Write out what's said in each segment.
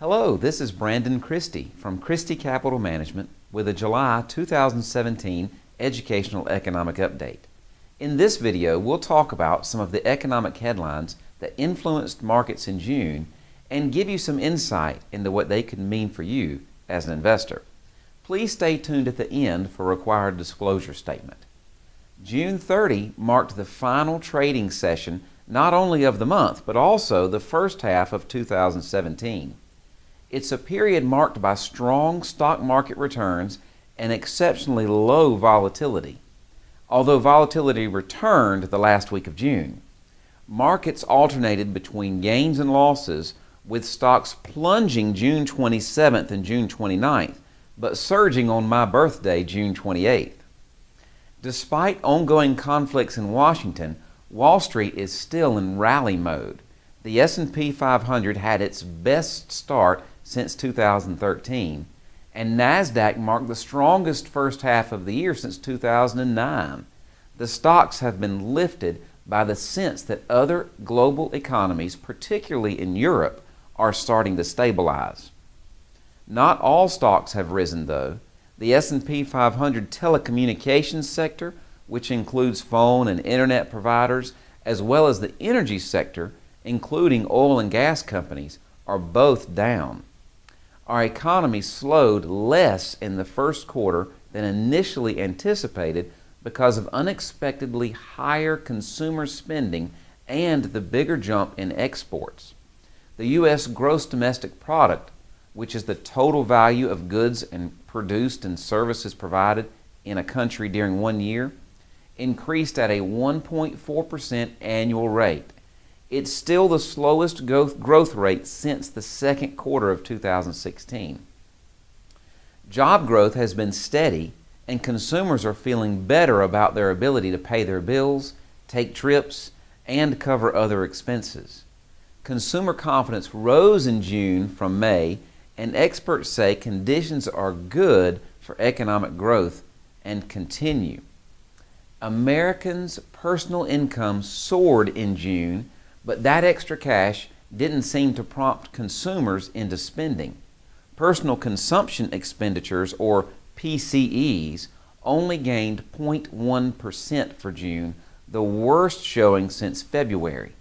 Hello, this is Brandon Christy from Christy Capital Management with a July 2017 Educational Economic Update. In this video, we'll talk about some of the economic headlines that influenced markets in June and give you some insight into what they could mean for you as an investor. Please stay tuned at the end for a required disclosure statement. June 30 marked the final trading session not only of the month, but also the first half of 2017. It's a period marked by strong stock market returns and exceptionally low volatility. Although volatility returned the last week of June, markets alternated between gains and losses, with stocks plunging June 27th and June 29th, but surging on my birthday, June 28th. Despite ongoing conflicts in Washington, Wall Street is still in rally mode. The S&P 500 had its best start since 2013, and NASDAQ marked the strongest first half of the year since 2009. The stocks have been lifted by the sense that other global economies, particularly in Europe, are starting to stabilize. Not all stocks have risen, though. The S&P 500 telecommunications sector, which includes phone and internet providers, as well as the energy sector, including oil and gas companies, are both down. Our economy slowed less in the first quarter than initially anticipated because of unexpectedly higher consumer spending and the bigger jump in exports. The U.S. gross domestic product, which is the total value of goods produced and services provided in a country during 1 year, increased at a 1.4% annual rate. It's still the slowest growth rate since the second quarter of 2016. Job growth has been steady, and consumers are feeling better about their ability to pay their bills, take trips, and cover other expenses. Consumer confidence rose in June from May, and experts say conditions are good for economic growth and continue. Americans' personal income soared in June, but that extra cash didn't seem to prompt consumers into spending. Personal consumption expenditures, or PCEs, only gained 0.1% for June, the worst showing since February.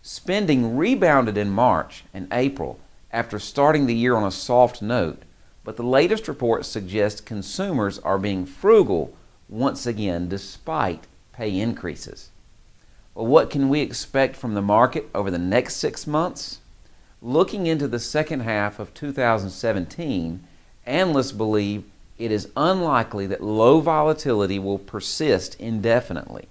Spending rebounded in March and April after starting the year on a soft note, but the latest reports suggest consumers are being frugal once again despite pay increases. Well, what can we expect from the market over the next 6 months? Looking into the second half of 2017, analysts believe it is unlikely that low volatility will persist indefinitely.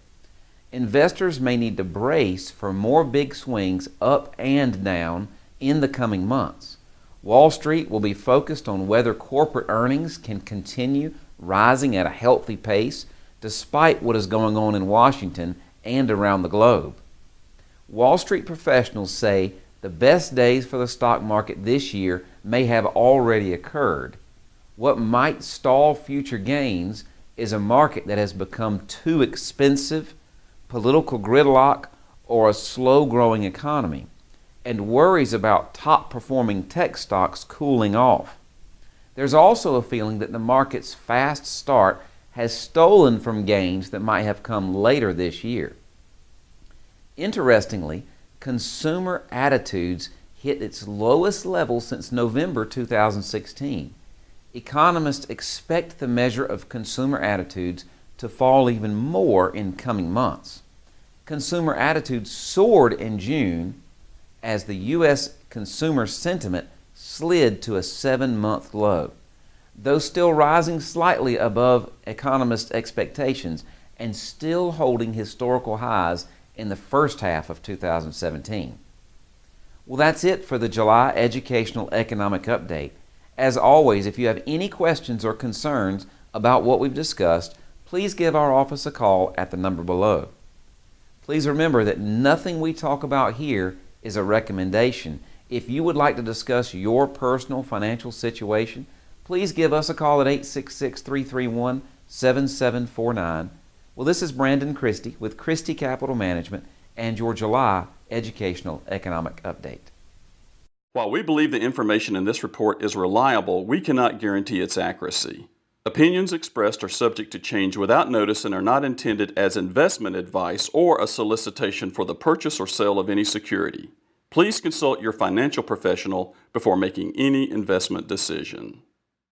Investors may need to brace for more big swings up and down in the coming months. Wall Street will be focused on whether corporate earnings can continue rising at a healthy pace despite what is going on in Washington and around the globe. Wall Street professionals say the best days for the stock market this year may have already occurred. What might stall future gains is a market that has become too expensive, political gridlock, or a slow-growing economy, and worries about top-performing tech stocks cooling off. There's also a feeling that the market's fast start has stolen from gains that might have come later this year. Interestingly, consumer attitudes hit its lowest level since November 2016. Economists expect the measure of consumer attitudes to fall even more in coming months. Consumer attitudes soared in June as the U.S. consumer sentiment slid to a 7-month low, though still rising slightly above economists' expectations and still holding historical highs in the first half of 2017. Well, that's it for the July Educational Economic Update. As always, if you have any questions or concerns about what we've discussed, please give our office a call at the number below. Please remember that nothing we talk about here is a recommendation. If you would like to discuss your personal financial situation, please give us a call at 866-331-7749. Well, this is Brandon Christy with Christy Capital Management and your July Educational Economic Update. While we believe the information in this report is reliable, we cannot guarantee its accuracy. Opinions expressed are subject to change without notice and are not intended as investment advice or a solicitation for the purchase or sale of any security. Please consult your financial professional before making any investment decision.